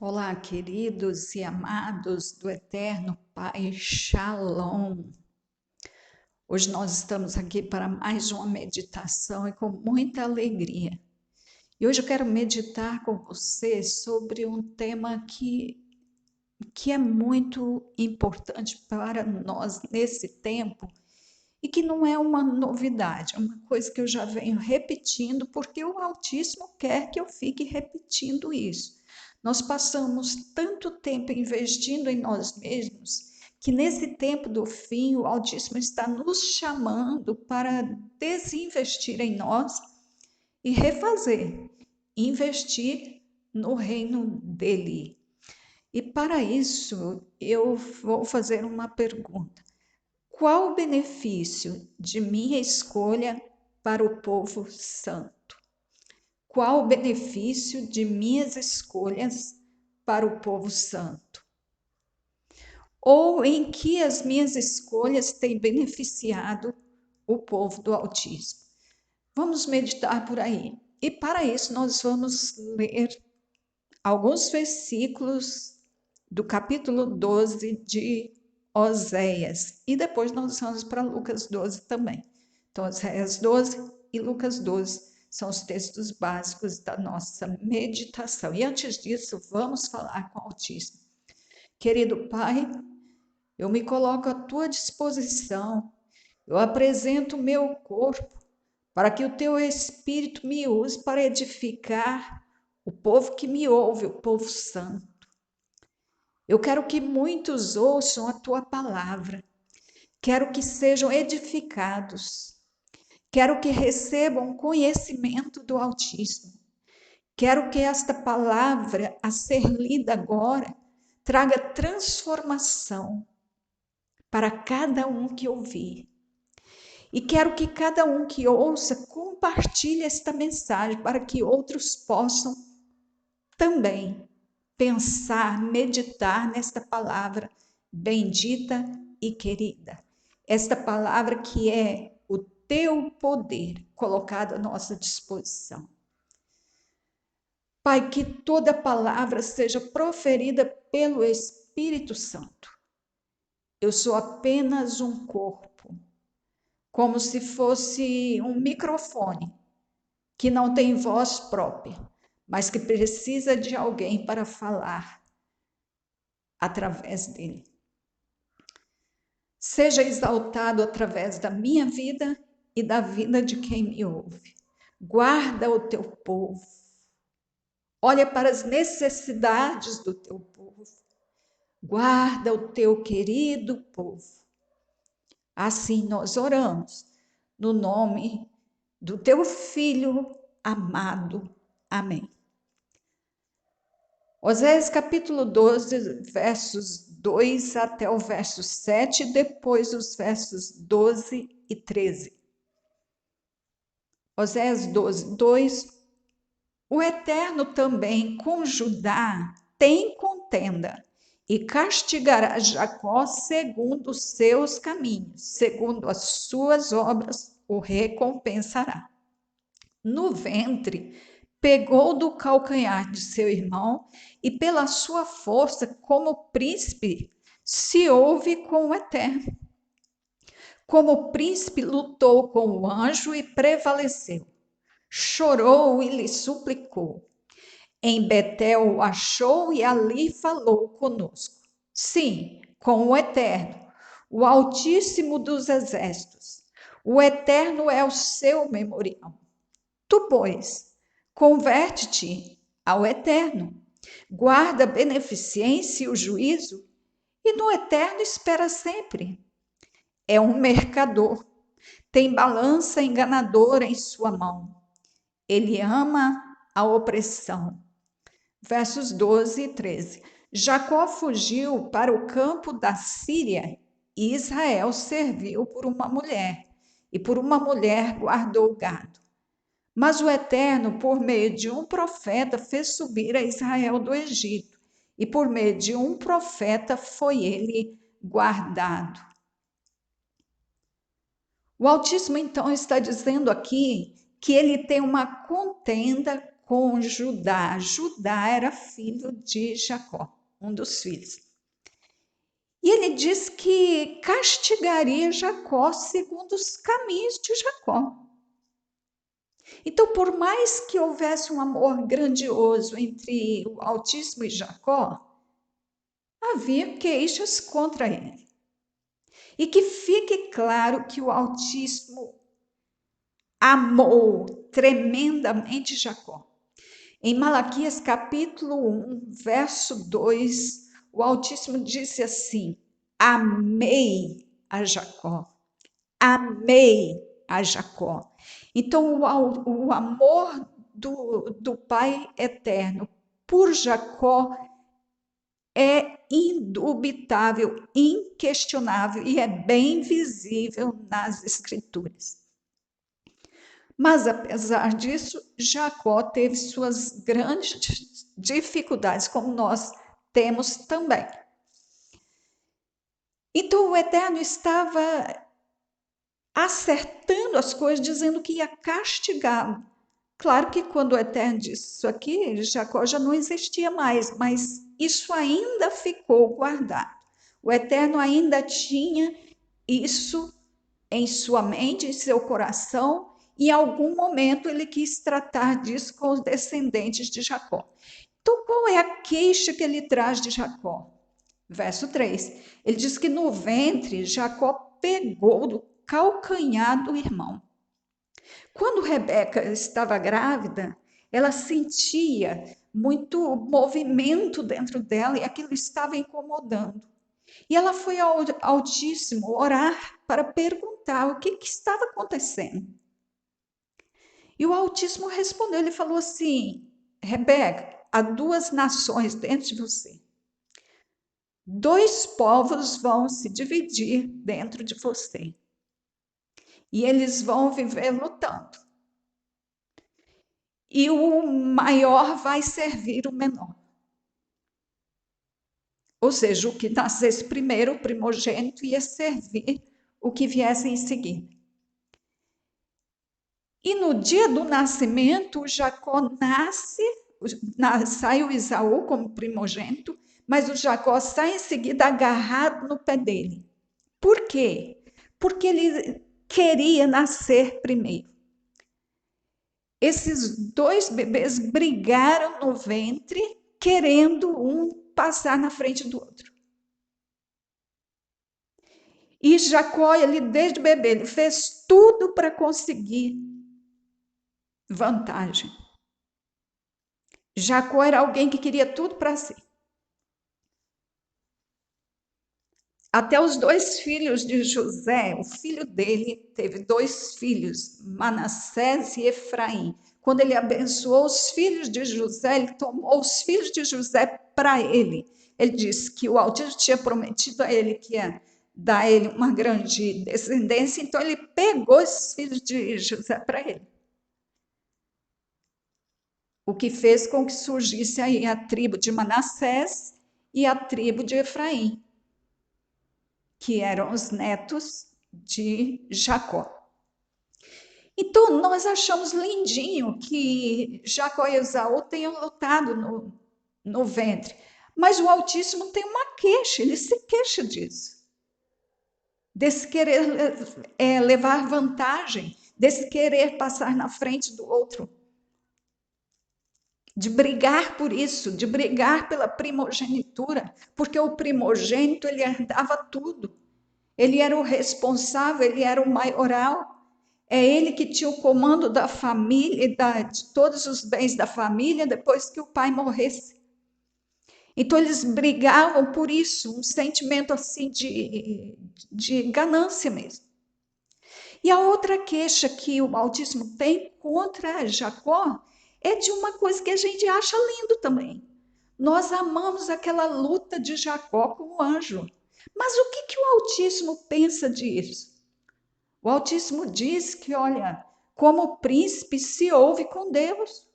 Olá, queridos e amados do Eterno Pai, Shalom. Hoje nós estamos aqui para mais uma meditação e com muita alegria. E hoje eu quero meditar com você sobre um tema que é muito importante para nós nesse tempo e que não é uma novidade, é uma coisa que eu já venho repetindo porque o Altíssimo quer que eu fique repetindo isso. Nós passamos tanto tempo investindo em nós mesmos que nesse tempo do fim o Altíssimo está nos chamando para desinvestir em nós e refazer, investir no reino dele. E para isso eu vou fazer uma pergunta. Qual o benefício de minha escolha para o povo santo? Qual o benefício de minhas escolhas para o povo santo? Ou em que as minhas escolhas têm beneficiado o povo do Altíssimo? Vamos meditar por aí. E para isso nós vamos ler alguns versículos do capítulo 12 de Oséias. E depois nós vamos para Lucas 12 também. Então, Oséias 12 e Lucas 12 são os textos básicos da nossa meditação. E antes disso, vamos falar com o Altíssimo. Querido Pai, eu me coloco à tua disposição. Eu apresento o meu corpo para que o teu Espírito me use para edificar o povo que me ouve, o povo santo. Eu quero que muitos ouçam a tua palavra. Quero que sejam edificados. Quero que recebam conhecimento do Altíssimo. Quero que esta palavra, a ser lida agora, traga transformação para cada um que ouvir. E quero que cada um que ouça compartilhe esta mensagem para que outros possam também pensar, meditar nesta palavra bendita e querida. Esta palavra que é o teu poder colocado à nossa disposição. Pai, que toda palavra seja proferida pelo Espírito Santo. Eu sou apenas um corpo, como se fosse um microfone que não tem voz própria, mas que precisa de alguém para falar através dele. Seja exaltado através da minha vida e da vida de quem me ouve. Guarda o teu povo. Olha para as necessidades do teu povo. Guarda o teu querido povo. Assim nós oramos, no nome do teu Filho amado. Amém. Oséias capítulo 12, versos 2 até o verso 7, depois os versos 12 e 13. Oséias 12, 2. O Eterno também com Judá tem contenda e castigará Jacó segundo os seus caminhos, segundo as suas obras o recompensará. No ventre pegou do calcanhar de seu irmão e pela sua força como príncipe se houve com o Eterno. Como príncipe lutou com o anjo e prevaleceu. Chorou e lhe suplicou. Em Betel o achou e ali falou conosco. Sim, com o Eterno, o Altíssimo dos Exércitos. O Eterno é o seu memorial. Tu, pois, converte-te ao Eterno, guarda a beneficência e o juízo, e no Eterno espera sempre. É um mercador, tem balança enganadora em sua mão. Ele ama a opressão. Versos 12 e 13. Jacó fugiu para o campo da Síria e Israel serviu por uma mulher, e por uma mulher guardou o gado. Mas o Eterno, por meio de um profeta, fez subir a Israel do Egito, e por meio de um profeta foi ele guardado. O Altíssimo, então, está dizendo aqui que ele tem uma contenda com Judá. Judá era filho de Jacó, um dos filhos. E ele diz que castigaria Jacó segundo os caminhos de Jacó. Então, por mais que houvesse um amor grandioso entre o Altíssimo e Jacó, havia queixas contra ele. E que fique claro que o Altíssimo amou tremendamente Jacó. Em Malaquias capítulo 1, verso 2, o Altíssimo disse assim: amei a Jacó, amei a Jacó. Então, o amor do Pai eterno por Jacó é indubitável, inquestionável e é bem visível nas Escrituras. Mas, apesar disso, Jacó teve suas grandes dificuldades, como nós temos também. Então, o Eterno estava acertando as coisas, dizendo que ia castigá-lo. Claro que quando o Eterno disse isso aqui, Jacó já não existia mais, mas isso ainda ficou guardado. O Eterno ainda tinha isso em sua mente, em seu coração, e em algum momento ele quis tratar disso com os descendentes de Jacó. Então, qual é a queixa que ele traz de Jacó? Verso 3. Ele diz que no ventre Jacó pegou do calcanhar do irmão. Quando Rebeca estava grávida, ela sentia muito movimento dentro dela e aquilo estava incomodando. E ela foi ao Altíssimo orar para perguntar o que estava acontecendo. E o Altíssimo respondeu, ele falou assim: Rebeca, há duas nações dentro de você. Dois povos vão se dividir dentro de você. E eles vão viver lutando. E o maior vai servir o menor. Ou seja, o que nascesse primeiro, o primogênito, ia servir o que viesse em seguida. E no dia do nascimento, Jacó nasce, sai o Esaú como primogênito, mas o Jacó sai em seguida agarrado no pé dele. Por quê? Porque ele queria nascer primeiro. Esses dois bebês brigaram no ventre, querendo um passar na frente do outro. E Jacó, ele desde bebê, ele fez tudo para conseguir vantagem. Jacó era alguém que queria tudo para si. Até os dois filhos de José, o filho dele teve dois filhos, Manassés e Efraim. Quando ele abençoou os filhos de José, ele tomou os filhos de José para ele. Ele disse que o Altíssimo tinha prometido a ele que ia dar a ele uma grande descendência, então ele pegou esses filhos de José para ele. O que fez com que surgisse aí a tribo de Manassés e a tribo de Efraim, que eram os netos de Jacó. Então, nós achamos lindinho que Jacó e Esaú tenham lutado no ventre, mas o Altíssimo tem uma queixa, ele se queixa disso. Desse querer levar vantagem, desse querer passar na frente do outro. De brigar por isso, de brigar pela primogenitura, porque o primogênito ele herdava tudo. Ele era o responsável, ele era o maioral. É ele que tinha o comando da família, de todos os bens da família depois que o pai morresse. Então eles brigavam por isso, um sentimento assim de ganância mesmo. E a outra queixa que o Altíssimo tem contra Jacó é de uma coisa que a gente acha lindo também. Nós amamos aquela luta de Jacó com o anjo. Mas o que o Altíssimo pensa disso? O Altíssimo diz que, olha, como príncipe se ouve com Deus.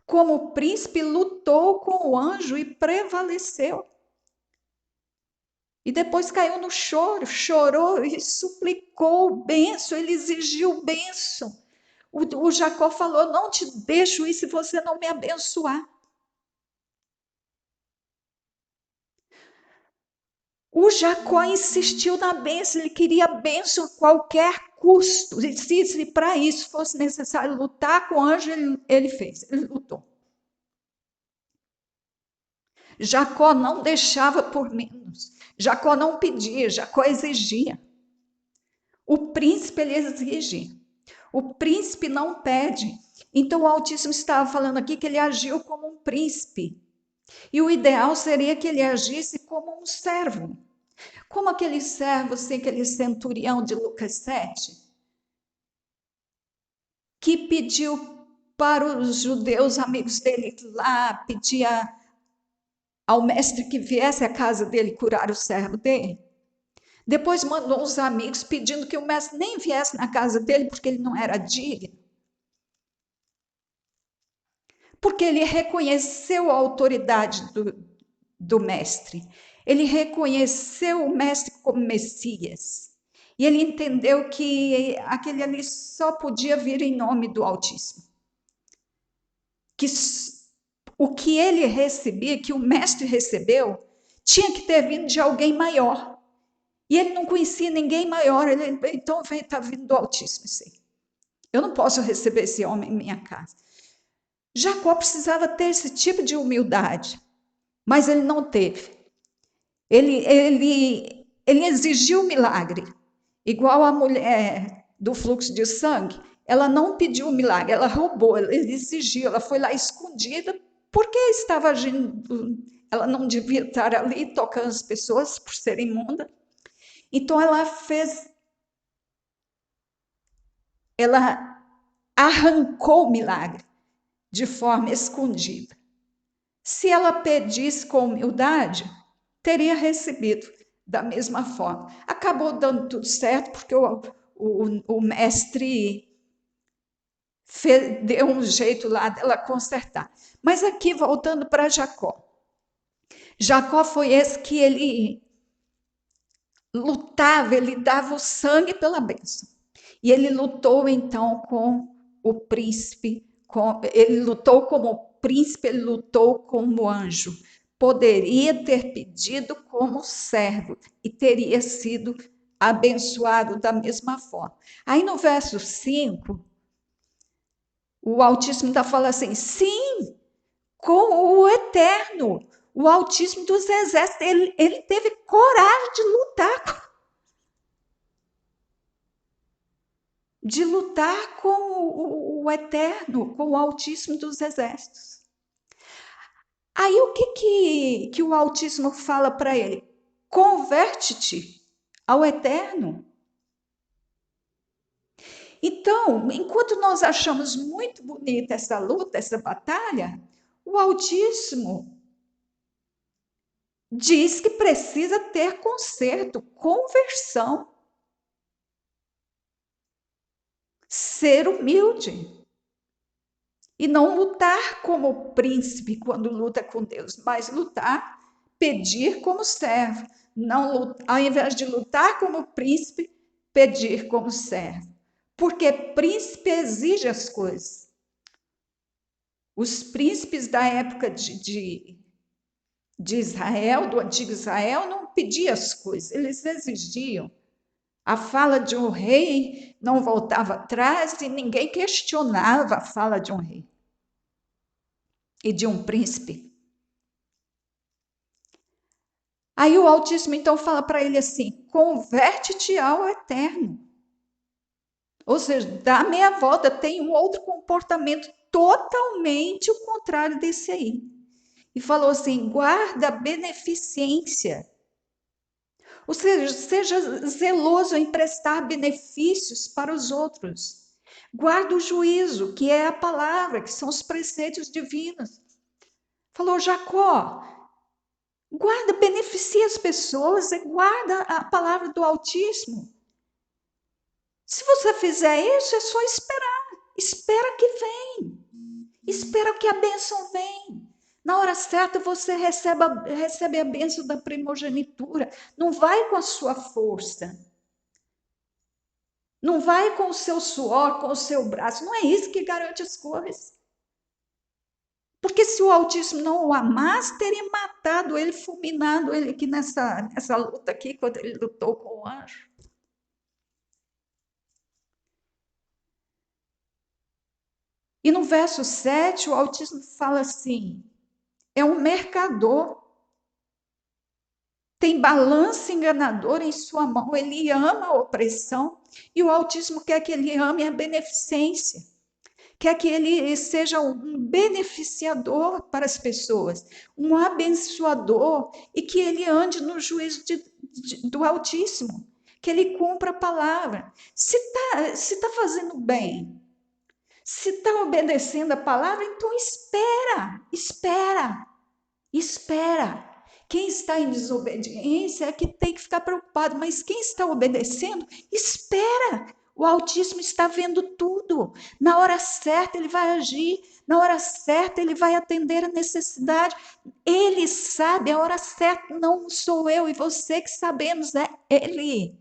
Como o príncipe lutou com o anjo e prevaleceu. E depois caiu no choro, chorou e suplicou bênção, ele exigiu bênção. O Jacó falou: não te deixo ir se você não me abençoar. O Jacó insistiu na bênção, ele queria a bênção a qualquer custo. E se para isso fosse necessário lutar com o anjo, ele fez, ele lutou. Jacó não deixava por menos. Jacó não pedia, Jacó exigia. O príncipe ele exige. O príncipe não pede. Então o Altíssimo estava falando aqui que ele agiu como um príncipe. E o ideal seria que ele agisse como um servo. Como aquele servo, assim, aquele centurião de Lucas 7, que pediu para os judeus amigos dele lá, pedia ao mestre que viesse à casa dele curar o servo dele. Depois mandou uns amigos pedindo que o mestre nem viesse na casa dele, porque ele não era digno. Porque ele reconheceu a autoridade do mestre. Ele reconheceu o mestre como Messias. E ele entendeu que aquele ali só podia vir em nome do Altíssimo. Que o que ele recebia, que o mestre recebeu, tinha que ter vindo de alguém maior. E ele não conhecia ninguém maior. Então está vindo do Altíssimo. Sim. Eu não posso receber esse homem em minha casa. Jacó precisava ter esse tipo de humildade, mas ele não teve. Ele exigiu o milagre, igual a mulher do fluxo de sangue. Ela não pediu o milagre, ela roubou, ela exigiu, ela foi lá escondida, porque estava agindo, ela não devia estar ali tocando as pessoas por ser imunda. Então ela arrancou o milagre de forma escondida. Se ela pedisse com humildade, teria recebido da mesma forma. Acabou dando tudo certo, porque o mestre deu um jeito lá dela consertar. Mas aqui, voltando para Jacó. Jacó foi esse que ele lutava, ele dava o sangue pela bênção. E ele lutou, então, com o príncipe, ele lutou como príncipe, ele lutou como anjo. Poderia ter pedido como servo e teria sido abençoado da mesma forma. Aí no verso 5, o Altíssimo está falando assim: sim, com o Eterno, o Altíssimo dos Exércitos, ele teve coragem de lutar com o Eterno, com o Altíssimo dos Exércitos. Aí o que o Altíssimo fala para ele? Converte-te ao Eterno. Então, enquanto nós achamos muito bonita essa luta, essa batalha, o Altíssimo diz que precisa ter conserto, conversão, ser humilde. E não lutar como príncipe quando luta com Deus, mas lutar, pedir como servo. Não, ao invés de lutar como príncipe, pedir como servo. Porque príncipe exige as coisas. Os príncipes da época de Israel, do antigo Israel, não pediam as coisas, eles exigiam. A fala de um rei não voltava atrás e ninguém questionava a fala de um rei e de um príncipe. Aí o Altíssimo então fala para ele assim: converte-te ao Eterno. Ou seja, dá meia volta, tem um outro comportamento totalmente o contrário desse aí. E falou assim: guarda a beneficência. Ou seja, seja zeloso em prestar benefícios para os outros. Guarda o juízo, que é a palavra, que são os preceitos divinos. Falou Jacó: guarda, beneficia as pessoas, guarda a palavra do Altíssimo. Se você fizer isso, é só esperar. Espera que vem. Espera que a bênção vem. Na hora certa você recebe a bênção da primogenitura. Não vai com a sua força. Não vai com o seu suor, com o seu braço. Não é isso que garante as coisas. Porque se o Altíssimo não o amasse, teria matado ele, fulminado ele aqui nessa luta aqui, quando ele lutou com o anjo. E no verso 7, o Altíssimo fala assim: é um mercador, tem balança enganadora em sua mão, ele ama a opressão, e o Altíssimo quer que ele ame a beneficência, quer que ele seja um beneficiador para as pessoas, um abençoador, e que ele ande no juízo do Altíssimo, que ele cumpra a palavra. Se tá fazendo bem, se está obedecendo a palavra, então espera. Quem está em desobediência é que tem que ficar preocupado, mas quem está obedecendo, espera. O Altíssimo está vendo tudo. Na hora certa ele vai agir, na hora certa ele vai atender a necessidade. Ele sabe a hora certa, não sou eu e você que sabemos, é ele.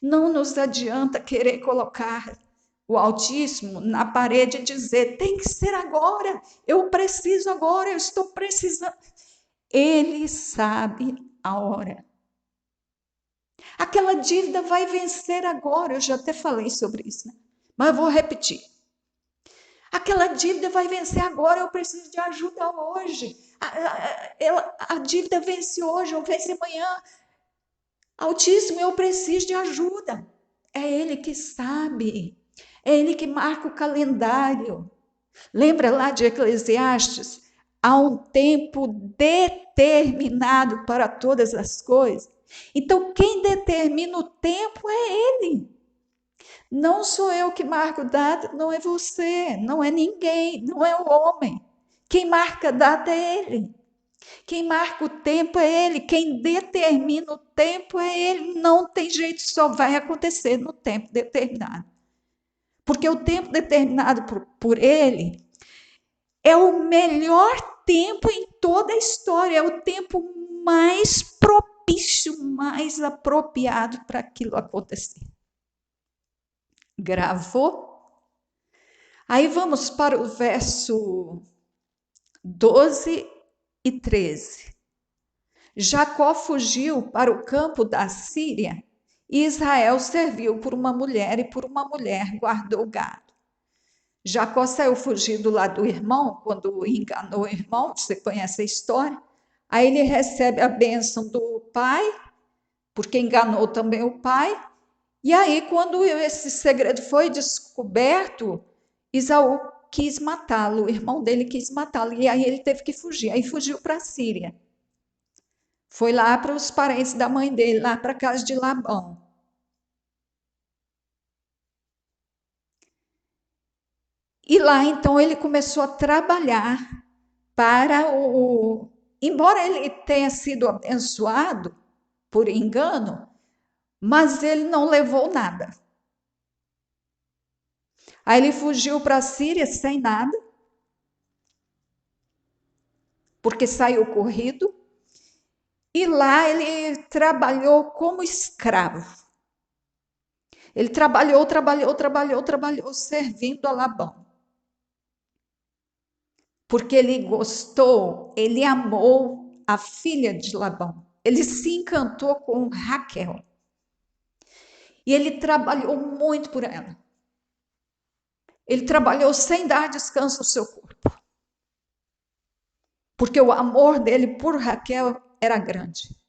Não nos adianta querer colocar o Altíssimo na parede e dizer: tem que ser agora, eu preciso agora, eu estou precisando. Ele sabe a hora. Aquela dívida vai vencer agora, eu já até falei sobre isso, né? Mas eu vou repetir. Aquela dívida vai vencer agora, eu preciso de ajuda hoje. A dívida vence hoje, ou vence amanhã. Altíssimo, eu preciso de ajuda. É Ele que sabe. É Ele que marca o calendário. Lembra lá de Eclesiastes? Há um tempo determinado para todas as coisas. Então, quem determina o tempo é Ele. Não sou eu que marco data, não é você, não é ninguém, não é o homem. Quem marca data é Ele. Quem marca o tempo é Ele. Quem determina o tempo é Ele. Não tem jeito, só vai acontecer no tempo determinado. Porque o tempo determinado por Ele é o melhor tempo em toda a história, é o tempo mais propício, mais apropriado para aquilo acontecer. Gravou? Aí vamos para o verso 12 e 13. Jacó fugiu para o campo da Síria e Israel serviu por uma mulher e por uma mulher guardou o gado. Jacó saiu fugido lá do irmão, quando enganou o irmão, você conhece a história. Aí ele recebe a bênção do pai, porque enganou também o pai. E aí, quando esse segredo foi descoberto, Esaú quis matá-lo, o irmão dele quis matá-lo, e aí ele teve que fugir. Aí fugiu para a Síria. Foi lá para os parentes da mãe dele, lá para a casa de Labão. E lá, então, ele começou a trabalhar para o. Embora ele tenha sido abençoado por engano, mas ele não levou nada. Aí ele fugiu para a Síria sem nada, porque saiu corrido, e lá ele trabalhou como escravo. Ele trabalhou, servindo a Labão. Porque ele gostou, ele amou a filha de Labão. Ele se encantou com Raquel. E ele trabalhou muito por ela. Ele trabalhou sem dar descanso ao seu corpo. Porque o amor dele por Raquel era grande.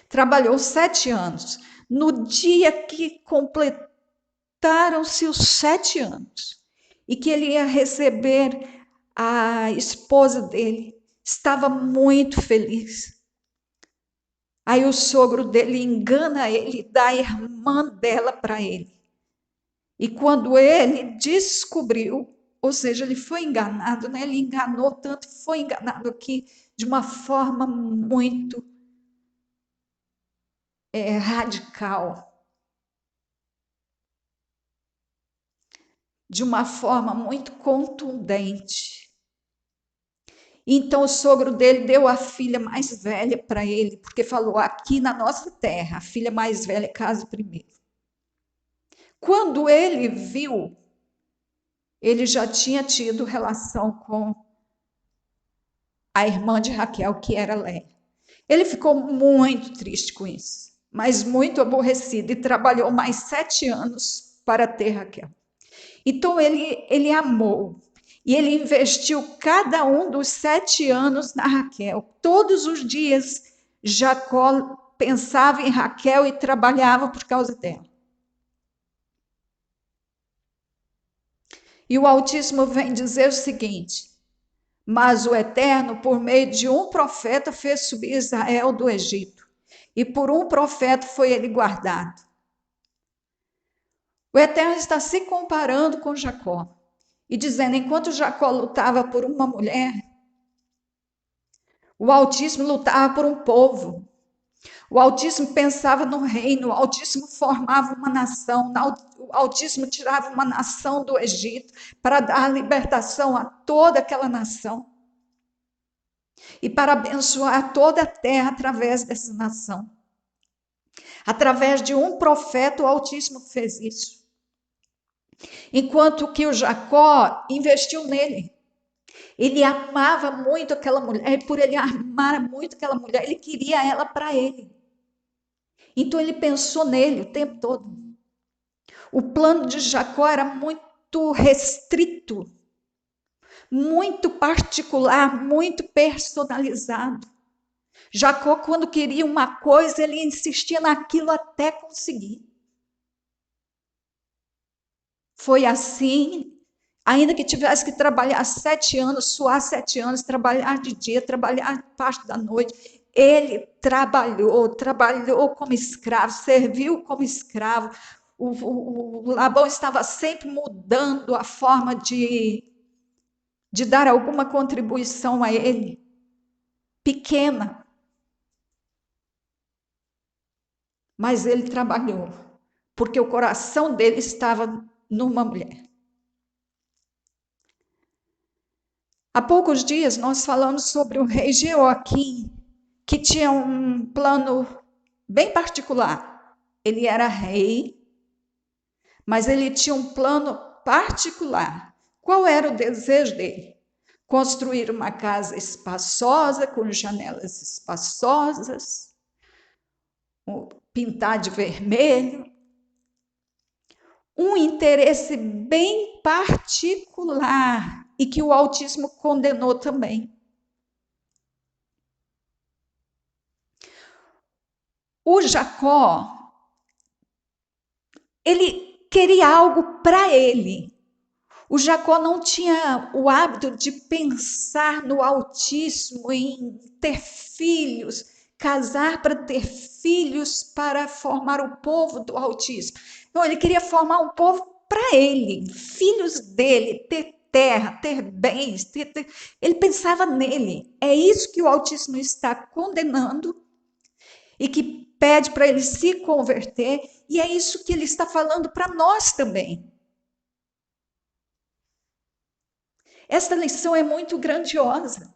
Trabalhou 7 anos. No dia que completaram-se os 7 anos, e que ele ia receber a esposa dele, estava muito feliz. Aí o sogro dele engana ele, dá a irmã dela para ele. E quando ele descobriu, ou seja, ele foi enganado, né? Ele enganou tanto, foi enganado aqui de uma forma muito radical. De uma forma muito contundente. Então o sogro dele deu a filha mais velha para ele, porque falou: aqui na nossa terra, a filha mais velha casa primeiro. Quando ele viu, ele já tinha tido relação com a irmã de Raquel, que era Léia. Ele ficou muito triste com isso, mas muito aborrecido, e trabalhou mais 7 anos para ter Raquel. Então ele amou, e ele investiu cada um dos 7 anos na Raquel. Todos os dias, Jacó pensava em Raquel e trabalhava por causa dela. E o Altíssimo vem dizer o seguinte: mas o Eterno, por meio de um profeta, fez subir Israel do Egito, e por um profeta foi ele guardado. O Eterno está se comparando com Jacó e dizendo: enquanto Jacó lutava por uma mulher, o Altíssimo lutava por um povo. O Altíssimo pensava no reino, o Altíssimo formava uma nação, o Altíssimo tirava uma nação do Egito para dar libertação a toda aquela nação e para abençoar toda a terra através dessa nação. Através de um profeta, o Altíssimo fez isso. Enquanto que o Jacó investiu nele. Ele amava muito aquela mulher, e por ele amar muito aquela mulher, ele queria ela para ele. Então ele pensou nele o tempo todo. O plano de Jacó era muito restrito, muito particular, muito personalizado. Jacó, quando queria uma coisa, ele insistia naquilo até conseguir. Foi assim, ainda que tivesse que trabalhar 7 anos, suar 7 anos, trabalhar de dia, trabalhar parte da noite, ele trabalhou como escravo, serviu como escravo. O Labão estava sempre mudando a forma de dar alguma contribuição a ele, pequena. Mas ele trabalhou, porque o coração dele estava numa mulher. Há poucos dias nós falamos sobre o rei Jeoaquim, que tinha um plano bem particular. Ele era rei, mas ele tinha um plano particular. Qual era o desejo dele? Construir uma casa espaçosa, com janelas espaçosas, pintar de vermelho. Um interesse bem particular e que o Altíssimo condenou também. O Jacó, ele queria algo para ele. O Jacó não tinha o hábito de pensar no Altíssimo, em ter filhos, casar para ter filhos, para formar o povo do Altíssimo. Não, ele queria formar um povo para ele, filhos dele, ter terra, ter bens. Ele pensava nele. É isso que o Altíssimo está condenando e que pede para ele se converter, e é isso que ele está falando para nós também. Esta lição é muito grandiosa.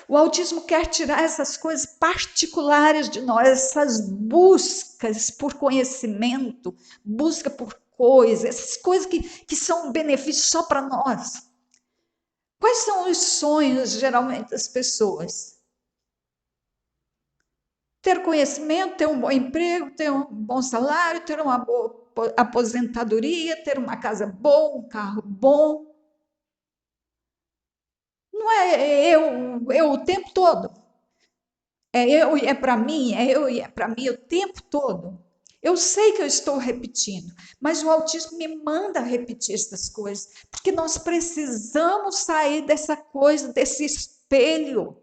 O Altíssimo quer tirar essas coisas particulares de nós, essas buscas por conhecimento, busca por coisas, essas coisas que são benefícios só para nós. Quais são os sonhos, geralmente, das pessoas? Ter conhecimento, ter um bom emprego, ter um bom salário, ter uma boa aposentadoria, ter uma casa boa, um carro bom. Não é eu o tempo todo. É eu e é para mim, é eu e é para mim o tempo todo. Eu sei que eu estou repetindo, mas o autismo me manda repetir essas coisas, porque nós precisamos sair dessa coisa, desse espelho.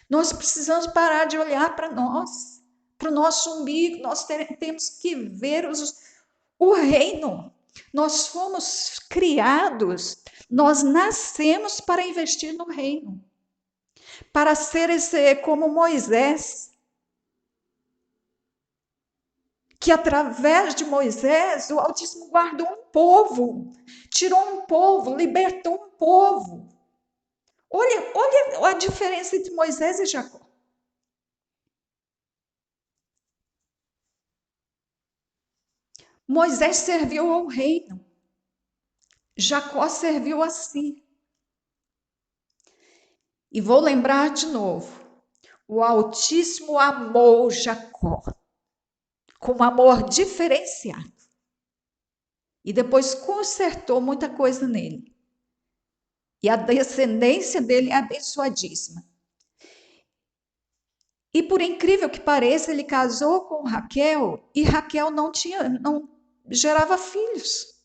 Nós precisamos parar de olhar para nós, para o nosso umbigo. Nós temos que ver o reino. Nós fomos criados, nós nascemos para investir no reino, para ser como Moisés, que através de Moisés o Altíssimo guardou um povo, tirou um povo, libertou um povo. Olha a diferença entre Moisés e Jacó. Moisés serviu ao reino. Jacó serviu a si. E vou lembrar de novo, o Altíssimo amou Jacó com um amor diferenciado. E depois consertou muita coisa nele. E a descendência dele é abençoadíssima. E por incrível que pareça, ele casou com Raquel e Raquel não gerava filhos.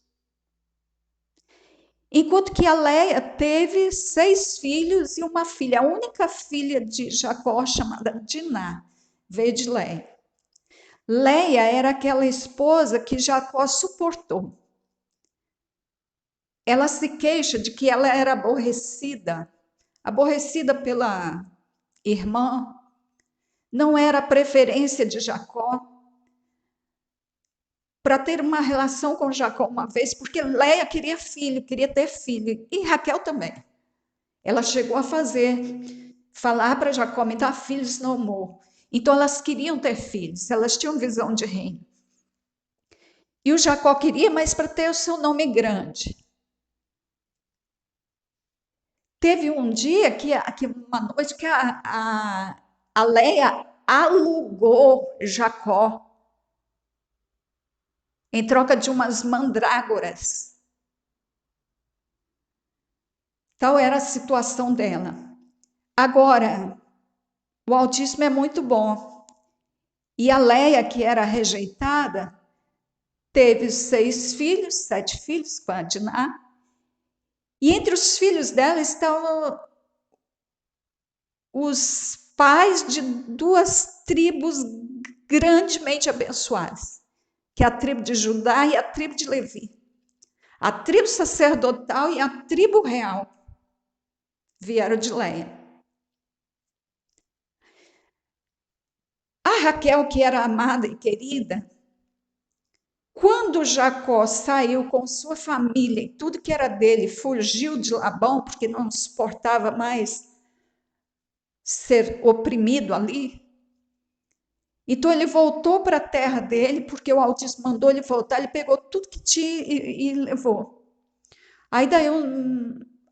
Enquanto que a Leia teve 6 filhos e uma filha. A única filha de Jacó, chamada Diná, veio de Leia. Leia era aquela esposa que Jacó suportou. Ela se queixa de que ela era aborrecida pela irmã, não era a preferência de Jacó para ter uma relação com Jacó uma vez, porque Leia queria ter filho, e Raquel também. Ela chegou a falar para Jacó, me dá filhos, não morro. Então elas queriam ter filhos, elas tinham visão de reino. E o Jacó queria, mas para ter o seu nome grande. Teve um dia uma noite que a Leia alugou Jacó em troca de umas mandrágoras. Tal era a situação dela. Agora, o Altíssimo é muito bom. E a Leia, que era rejeitada, teve 6 filhos, 7 filhos com a Diná. E entre os filhos dela estavam os pais de 2 tribos grandemente abençoadas, que é a tribo de Judá e a tribo de Levi. A tribo sacerdotal e a tribo real vieram de Leia. A Raquel, que era amada e querida, quando Jacó saiu com sua família e tudo que era dele, fugiu de Labão, porque não suportava mais ser oprimido ali. Então ele voltou para a terra dele, porque o Altíssimo mandou ele voltar, ele pegou tudo que tinha e levou. Aí daí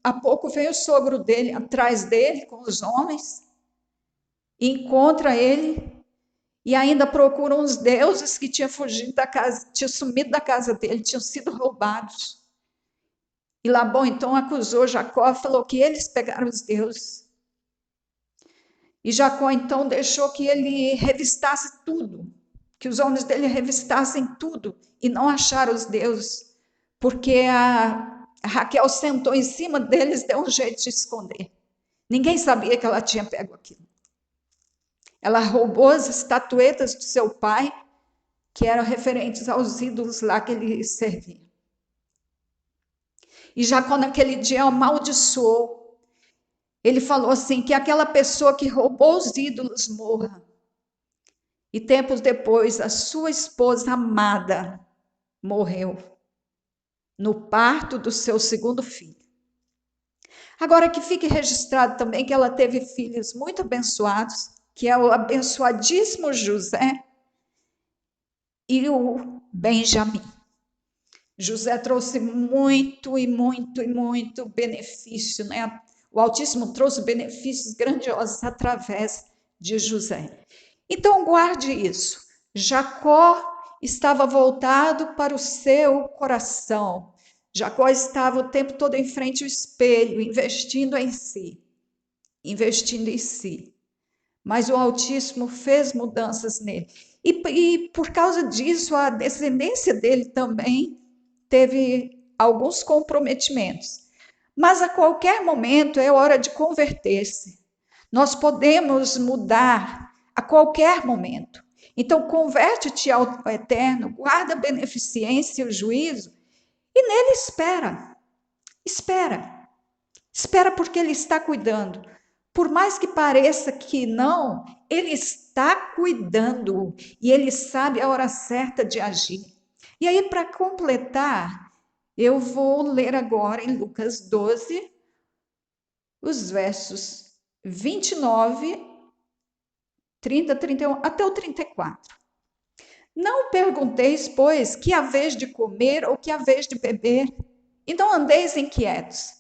a pouco veio o sogro dele atrás dele com os homens, encontra ele e ainda procura uns deuses que tinham fugido da casa, tinham sumido da casa dele, tinham sido roubados. E Labão então acusou Jacó, falou que eles pegaram os deuses. E Jacó então deixou que ele revistasse tudo, que os homens dele revistassem tudo e não acharam os deuses, porque a Raquel sentou em cima deles, deu um jeito de esconder. Ninguém sabia que ela tinha pego aquilo. Ela roubou as estatuetas do seu pai, que eram referentes aos ídolos lá que ele servia. E Jacó naquele dia amaldiçoou. Ele falou assim, que aquela pessoa que roubou os ídolos morra. E tempos depois, a sua esposa amada morreu no parto do seu segundo filho. Agora que fique registrado também que ela teve filhos muito abençoados, que é o abençoadíssimo José e o Benjamim. José trouxe muito benefício, né? O Altíssimo trouxe benefícios grandiosos através de José. Então, guarde isso. Jacó estava voltado para o seu coração. Jacó estava o tempo todo em frente ao espelho, investindo em si. Mas o Altíssimo fez mudanças nele. E por causa disso, a descendência dele também teve alguns comprometimentos. Mas a qualquer momento é hora de converter-se. Nós podemos mudar a qualquer momento. Então, converte-te ao Eterno, guarda a beneficência e o juízo, e nele espera. Espera porque ele está cuidando. Por mais que pareça que não, ele está cuidando e ele sabe a hora certa de agir. E aí, para completar, eu vou ler agora em Lucas 12, os versos 29, 30, 31, até o 34. Não pergunteis, pois, que haveis de comer ou que haveis de beber, e não andeis inquietos.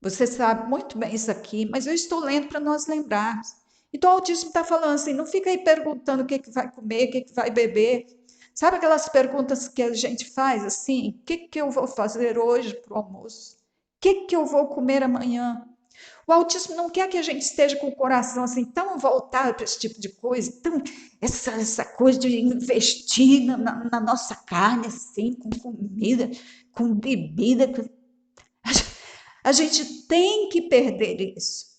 Você sabe muito bem isso aqui, mas eu estou lendo para nós lembrarmos. Então, o autismo está falando assim: não fica aí perguntando o que, que vai comer, o que, que vai beber. Sabe aquelas perguntas que a gente faz assim: o que, que eu vou fazer hoje para o almoço? O que, que eu vou comer amanhã? O autismo não quer que a gente esteja com o coração assim tão voltado para esse tipo de coisa, tão, essa coisa de investir na nossa carne, assim, com comida, com bebida. A gente tem que perder isso.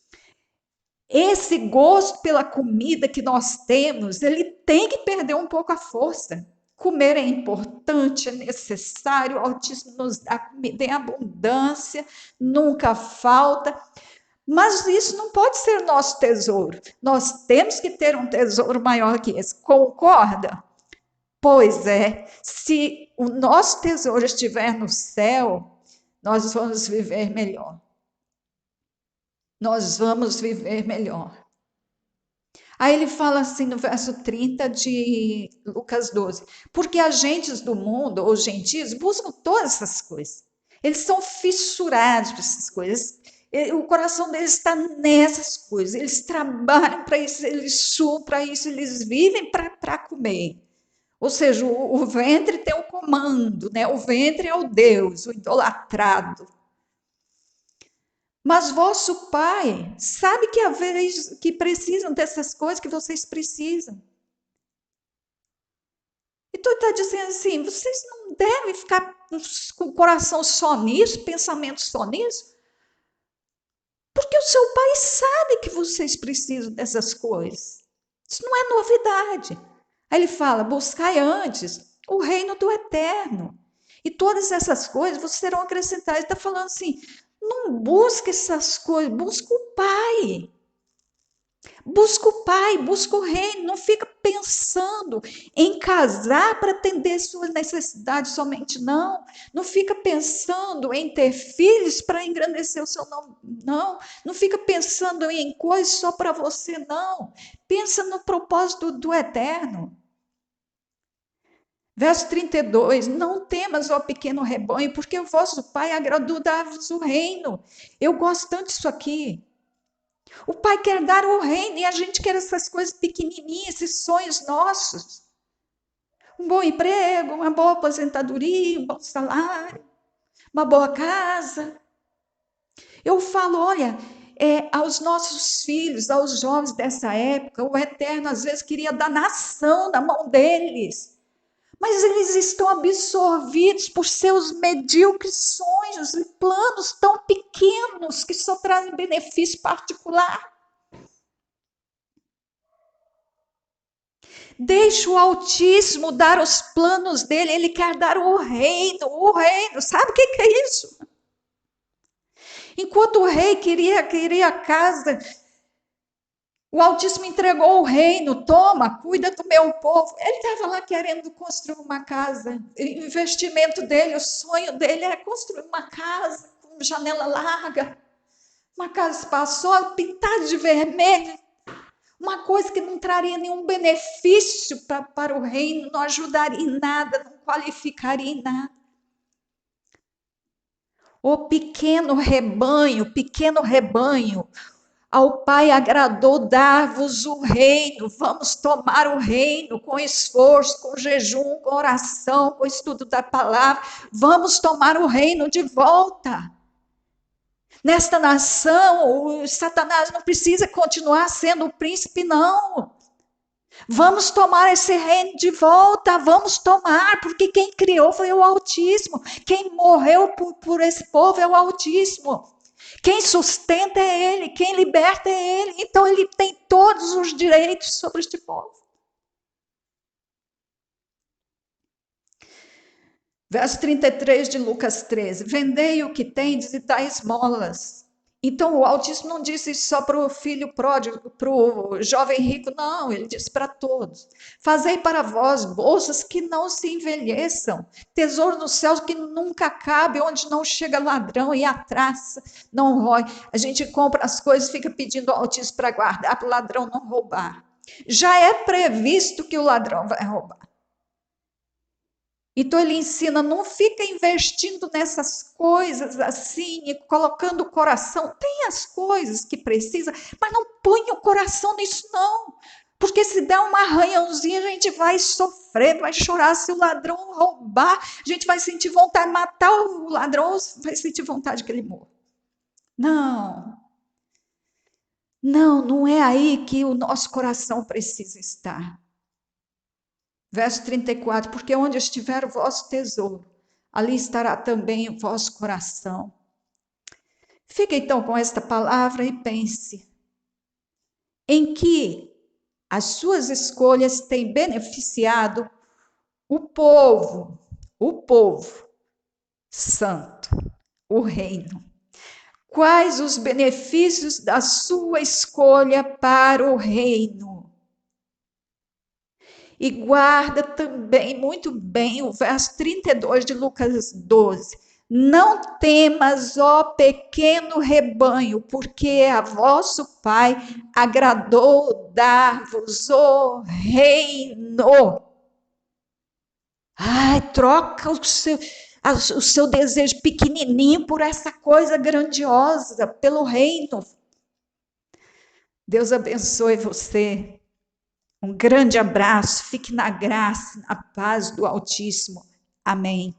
Esse gosto pela comida que nós temos, ele tem que perder um pouco a força. Comer é importante, é necessário, o autismo nos dá comida em abundância, nunca falta, mas isso não pode ser nosso tesouro. Nós temos que ter um tesouro maior que esse. Concorda? Pois é, se o nosso tesouro estiver no céu, nós vamos viver melhor. Nós vamos viver melhor. Aí ele fala assim no verso 30 de Lucas 12: porque agentes do mundo, ou gentios, buscam todas essas coisas. Eles são fissurados por essas coisas. O coração deles está nessas coisas. Eles trabalham para isso, eles suam para isso, eles vivem para comer. Ou seja, o ventre tem o comando, né? O ventre é o Deus, o idolatrado. Mas vosso Pai sabe que haveis, que precisam dessas coisas que vocês precisam. E tu está dizendo assim, vocês não devem ficar com o coração só nisso, pensamento só nisso, porque o seu Pai sabe que vocês precisam dessas coisas. Isso não é novidade. Aí ele fala, buscai antes o reino do eterno. E todas essas coisas vocês serão acrescentadas. Ele está falando assim, não busque essas coisas, busca o Pai. Busca o Pai, busca o reino, não fica pensando em casar para atender suas necessidades somente, não. Não fica pensando em ter filhos para engrandecer o seu nome, não. Não fica pensando em coisas só para você, não. Pensa no propósito do eterno. Verso 32, não temas, ó pequeno rebanho, porque o vosso Pai agradou dar-vos o reino. Eu gosto tanto disso aqui. O Pai quer dar o reino e a gente quer essas coisas pequenininhas, esses sonhos nossos. Um bom emprego, uma boa aposentadoria, um bom salário, uma boa casa. Eu falo, olha, aos nossos filhos, aos jovens dessa época, o Eterno às vezes queria dar nação na mão deles. Mas eles estão absorvidos por seus medíocres sonhos e planos tão pequenos que só trazem benefício particular. Deixa o Altíssimo dar os planos dele, ele quer dar o reino, sabe o que é isso? Enquanto o rei queria a casa, o Altíssimo entregou o reino, toma, cuida do meu povo. Ele estava lá querendo construir uma casa, o investimento dele, o sonho dele era construir uma casa com janela larga, uma casa espaçosa, pintada de vermelho, uma coisa que não traria nenhum benefício para o reino, não ajudaria em nada, não qualificaria em nada. O pequeno rebanho, ao Pai agradou dar-vos o reino. Vamos tomar o reino com esforço, com jejum, com oração, com estudo da palavra. Vamos tomar o reino de volta. Nesta nação, o Satanás não precisa continuar sendo o príncipe, não. Vamos tomar esse reino de volta, vamos tomar, porque quem criou foi o Altíssimo. Quem morreu por esse povo é o Altíssimo. Quem sustenta é Ele, quem liberta é Ele. Então Ele tem todos os direitos sobre este povo. Verso 33 de Lucas 13: vendei o que tendes e dai esmolas. Então o Altíssimo não disse só para o filho pródigo, para o jovem rico, não, ele disse para todos: fazei para vós bolsas que não se envelheçam, tesouro no céu que nunca cabe, onde não chega ladrão e a traça não rói. A gente compra as coisas e fica pedindo ao Altíssimo para guardar, para o ladrão não roubar. Já é previsto que o ladrão vai roubar. Então ele ensina, não fica investindo nessas coisas assim, colocando o coração. Tem as coisas que precisa, mas não põe o coração nisso não. Porque se der um arranhãozinho, a gente vai sofrer, vai chorar se o ladrão roubar, a gente vai sentir vontade de matar o ladrão, vai sentir vontade que ele morra. Não. Não, não é aí que o nosso coração precisa estar. Verso 34, porque onde estiver o vosso tesouro, ali estará também o vosso coração. Fique então com esta palavra e pense em que as suas escolhas têm beneficiado o povo santo, o reino. Quais os benefícios da sua escolha para o reino? E guarda também muito bem o verso 32 de Lucas 12. Não temas, ó pequeno rebanho, porque a vosso Pai agradou dar-vos o reino. Ai, troca o seu desejo pequenininho por essa coisa grandiosa, pelo reino. Deus abençoe você. Um grande abraço, fique na graça, na paz do Altíssimo. Amém.